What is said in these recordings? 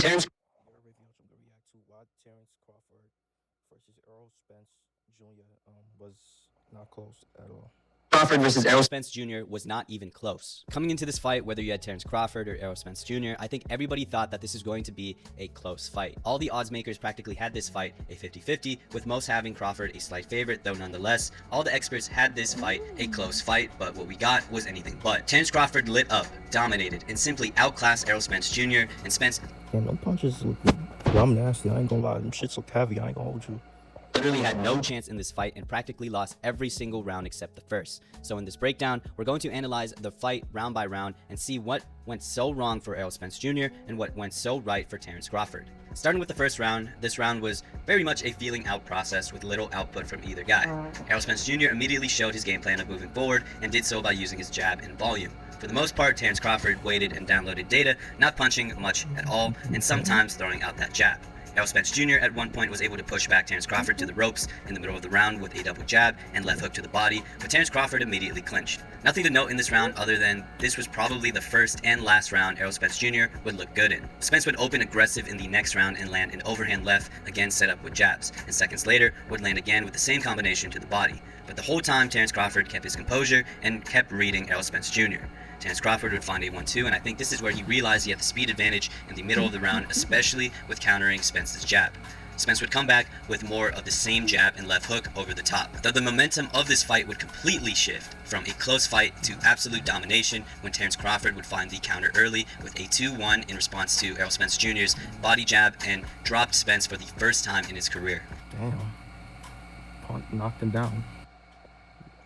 Terence WavyOcho, I'm gonna react to why Terence Crawford versus Errol Spence Jr. Was not close at all. Crawford versus Errol. Spence Jr. was not even close. Coming into this fight, whether you had Terence Crawford or Errol Spence Jr., I think everybody thought that this is going to be a close fight. All the odds makers practically had this fight a 50-50, with most having Crawford a slight favorite, though nonetheless, all the experts had this fight a close fight, but what we got was anything but. Terence Crawford lit up, dominated, and simply outclassed Errol Spence Jr., and Spence Damn, them punches look dumb nasty. I ain't gonna lie. Them shits look heavy. I ain't gonna hold you. literally had no chance in this fight and practically lost every single round except the first. So in this breakdown, we're going to analyze the fight round by round and see what went so wrong for Errol Spence Jr. and what went so right for Terence Crawford. Starting with the first round, this round was very much a feeling out process with little output from either guy. Errol Spence Jr. immediately showed his game plan of moving forward and did so by using his jab and volume. For the most part, Terence Crawford waited and downloaded data, not punching much at all, and sometimes throwing out that jab. Errol Spence Jr. at one point was able to push back Terence Crawford to the ropes in the middle of the round with a double jab and left hook to the body, but Terence Crawford immediately clinched. Nothing to note in this round other than this was probably the first and last round Errol Spence Jr. would look good in. Spence would open aggressive in the next round and land an overhand left, again set up with jabs, and seconds later would land again with the same combination to the body. But the whole time Terence Crawford kept his composure and kept reading Errol Spence Jr. Terence Crawford would find a 1-2, and I think this is where he realized he had the speed advantage in the middle of the round, especially with countering Spence's jab. Spence would come back with more of the same jab and left hook over the top. Though the momentum of this fight would completely shift from a close fight to absolute domination when Terence Crawford would find the counter early with a 2-1 in response to Errol Spence Jr.'s body jab and dropped Spence for the first time in his career. Damn. Knocked him down.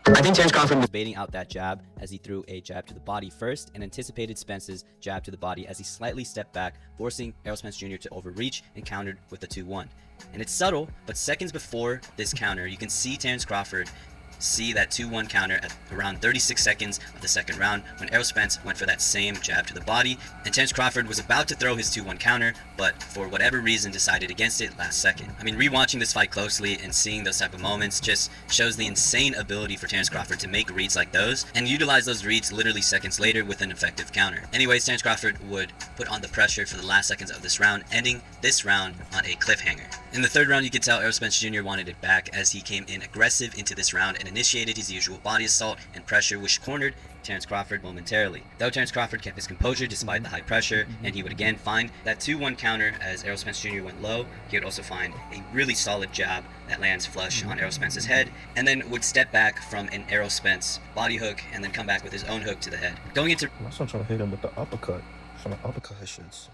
I think Terence Crawford was baiting out that jab as he threw a jab to the body first and anticipated Spence's jab to the body as he slightly stepped back, forcing Errol Spence Jr. to overreach and countered with the 2-1. And it's subtle, but seconds before this counter, you can see Terence Crawford see that 2-1 counter at around 36 seconds of the second round when Errol Spence went for that same jab to the body, and Terence Crawford was about to throw his 2-1 counter, but for whatever reason decided against it last second. I mean, rewatching this fight closely and seeing those type of moments just shows the insane ability for Terence Crawford to make reads like those and utilize those reads literally seconds later with an effective counter. Anyways, Terence Crawford would put on the pressure for the last seconds of this round, ending this round on a cliffhanger. In the third round, you could tell Errol Spence Jr. wanted it back as he came in aggressive into this round and initiated his usual body assault and pressure, which cornered Terence Crawford momentarily. Though Terence Crawford kept his composure despite the high pressure, and he would again find that 2-1 counter as Errol Spence Jr. went low. He would also find a really solid jab that lands flush on Errol Spence's head, and then would step back from an Errol Spence body hook and then come back with his own hook to the head. Going into That's what I'm trying to hit him with the uppercut. Trying to uppercut his shits.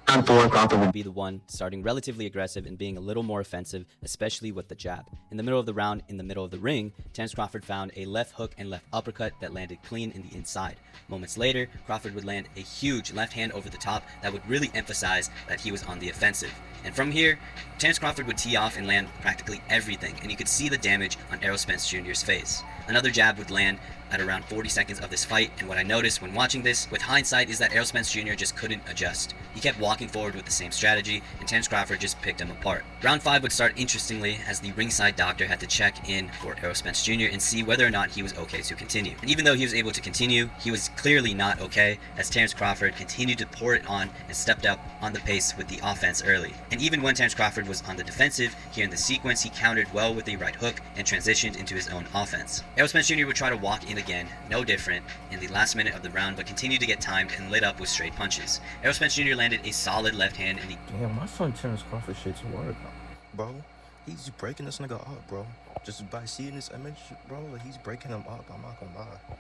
round 4, Crawford would be the one starting relatively aggressive and being a little more offensive, especially with the jab. In the middle of the round, in the middle of the ring, Terence Crawford found a left hook and left uppercut that landed clean in the inside. Moments later, Crawford would land a huge left hand over the top that would really emphasize that he was on the offensive. And from here, Terence Crawford would tee off and land practically everything, and you could see the damage on Errol Spence Jr.'s face. Another jab would land at around 40 seconds of this fight, and what I noticed when watching this, with hindsight, is that Errol Spence Jr. just couldn't adjust. He kept walking forward with the same strategy, and Terence Crawford just picked him apart. Round 5 would start interestingly as the ringside doctor had to check in for Errol Spence Jr. and see whether or not he was okay to continue. And even though he was able to continue, he was clearly not okay as Terence Crawford continued to pour it on and stepped up on the pace with the offense early. And even when Terence Crawford was on the defensive, here in the sequence he countered well with a right hook and transitioned into his own offense. Errol Spence Jr. would try to walk in again, no different, in the last minute of the round, but continued to get timed and lit up with straight punches. Errol Spence Jr. landed a solid left hand in the Damn, my son Terence Crawford shit's work, bro. He's breaking this nigga up, bro. Just by seeing this image, bro, like he's breaking him up. I'm not gonna lie.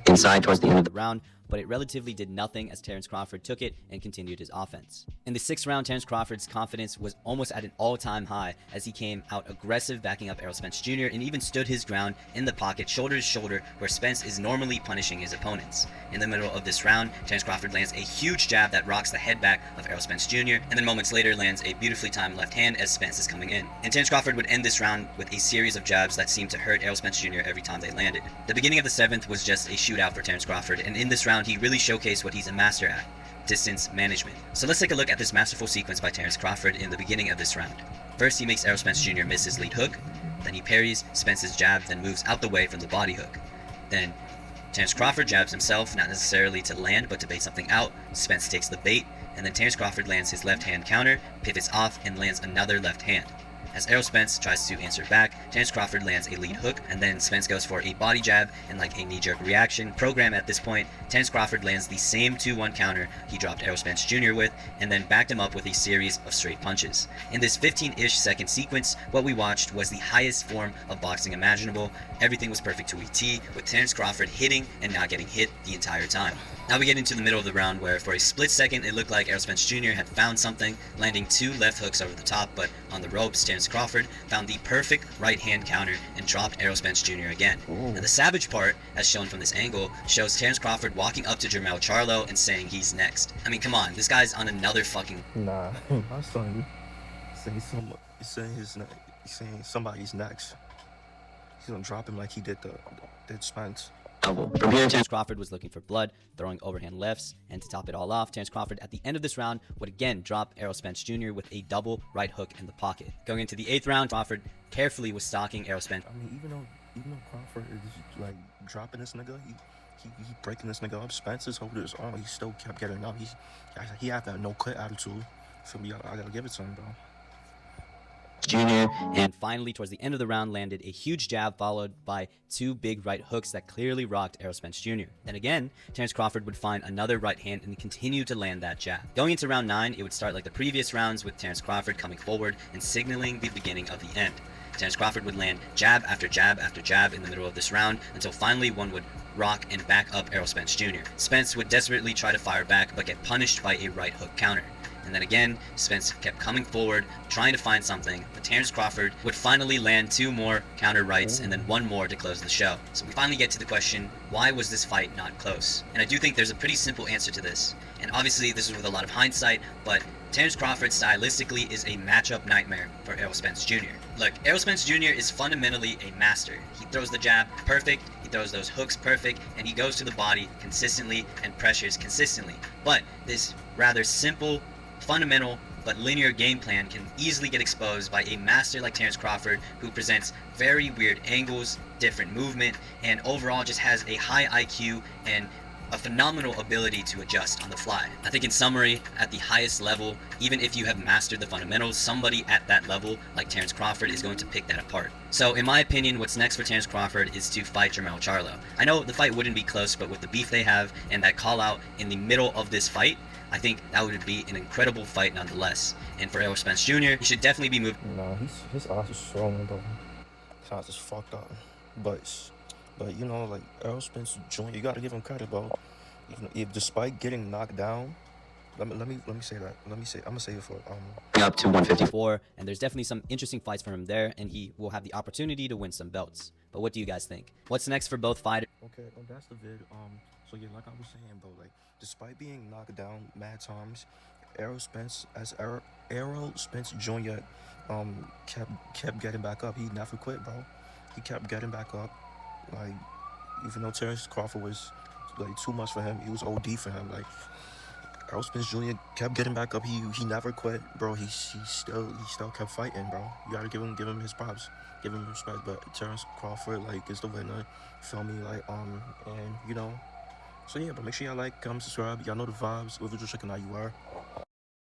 inside towards the end of the round, but it relatively did nothing as Terence Crawford took it and continued his offense. In the 6th round, Terence Crawford's confidence was almost at an all-time high as he came out aggressive backing up Errol Spence Jr. and even stood his ground in the pocket shoulder to shoulder where Spence is normally punishing his opponents. In the middle of this round, Terence Crawford lands a huge jab that rocks the head back of Errol Spence Jr. and then moments later lands a beautifully timed left hand as Spence is coming in. And Terence Crawford would end this round with a series of jabs that seemed to hurt Errol Spence Jr. every time they landed. The beginning of the 7th was just a shootout for Terence Crawford, and in this round he really showcased what he's a master at: distance management. So let's take a look at this masterful sequence by Terence Crawford in the beginning of this round. First, he makes Errol Spence Jr. miss his lead hook, then he parries Spence's jab, then moves out the way from the body hook. Then Terence Crawford jabs himself, not necessarily to land, but to bait something out. Spence takes the bait, and then Terence Crawford lands his left hand counter, pivots off, and lands another left hand. As Errol Spence tries to answer back, Terence Crawford lands a lead hook, and then Spence goes for a body jab and like a knee-jerk reaction program at this point. Terence Crawford lands the same 2-1 counter he dropped Errol Spence Jr. with, and then backed him up with a series of straight punches. In this 15-ish second sequence, what we watched was the highest form of boxing imaginable. Everything was perfect to a T, with Terence Crawford hitting and not getting hit the entire time. Now we get into the middle of the round where for a split second it looked like Errol Spence Jr. had found something, landing 2 left hooks over the top, but on the ropes, Terence Crawford found the perfect right hand counter and dropped Errol Spence Jr. again. Now the savage part, as shown from this angle, shows Terence Crawford walking up to Jermell Charlo and saying he's next. I mean, come on, this guy's on another fucking... Nah, my son saying somebody's next. He's gonna drop him like he did Spence. elbow. From here, Terence Crawford was looking for blood, throwing overhand lefts, and to top it all off, Terence Crawford at the end of this round would again drop Errol Spence Jr. with a double right hook in the pocket. Going into the 8th round, Crawford carefully was stalking Errol Spence. I mean, even though Crawford is like dropping this nigga, he breaking this nigga up. Spence's holding his arm, he still kept getting up. He had that no quit attitude. So I gotta give it to him, bro. Jr. And finally, towards the end of the round, landed a huge jab followed by 2 big right hooks that clearly rocked Errol Spence Jr. Then again, Terence Crawford would find another right hand and continue to land that jab. Going into round 9, it would start like the previous rounds with Terence Crawford coming forward and signaling the beginning of the end. Terence Crawford would land jab after jab after jab in the middle of this round until finally one would rock and back up Errol Spence Jr. Spence would desperately try to fire back but get punished by a right hook counter. And then again, Spence kept coming forward, trying to find something, but Terence Crawford would finally land 2 more counter rights and then 1 more to close the show. So we finally get to the question, why was this fight not close? And I do think there's a pretty simple answer to this. And obviously this is with a lot of hindsight, but Terence Crawford stylistically is a matchup nightmare for Errol Spence Jr. Look, Errol Spence Jr. is fundamentally a master. He throws the jab perfect, he throws those hooks perfect, and he goes to the body consistently and pressures consistently. But this rather simple, fundamental but linear game plan can easily get exposed by a master like Terence Crawford, who presents very weird angles, different movement, and overall just has a high IQ and a phenomenal ability to adjust on the fly. I think in summary, at the highest level, even if you have mastered the fundamentals, somebody at that level like Terence Crawford is going to pick that apart. So in my opinion, what's next for Terence Crawford is to fight Jermell Charlo. I know the fight wouldn't be close, but with the beef they have and that call out in the middle of this fight, I think that would be an incredible fight nonetheless. And for Errol Spence Jr., he should definitely be moved. Nah, his eyes are swollen, bro. His eyes is fucked up. But you know, like Errol Spence Jr., you gotta give him credit, bro. If despite getting knocked down, let me say that. I'm gonna say it for up to 154. And there's definitely some interesting fights for him there, and he will have the opportunity to win some belts. But what do you guys think? What's next for both fighters? Okay, that's the vid. So yeah, like I was saying, bro, like despite being knocked down mad times, Errol Spence Jr. kept getting back up. He never quit, bro. He kept getting back up. Like even though Terence Crawford was like too much for him, he was OD for him. Like Errol Spence Jr. kept getting back up. He never quit, bro. He still kept fighting, bro. You gotta give him his props, give him respect. But Terence Crawford like is the winner. Feel me? Like and you know. So yeah, but make sure y'all like, comment, subscribe. Y'all know the vibes. WavyOcho checking out you are.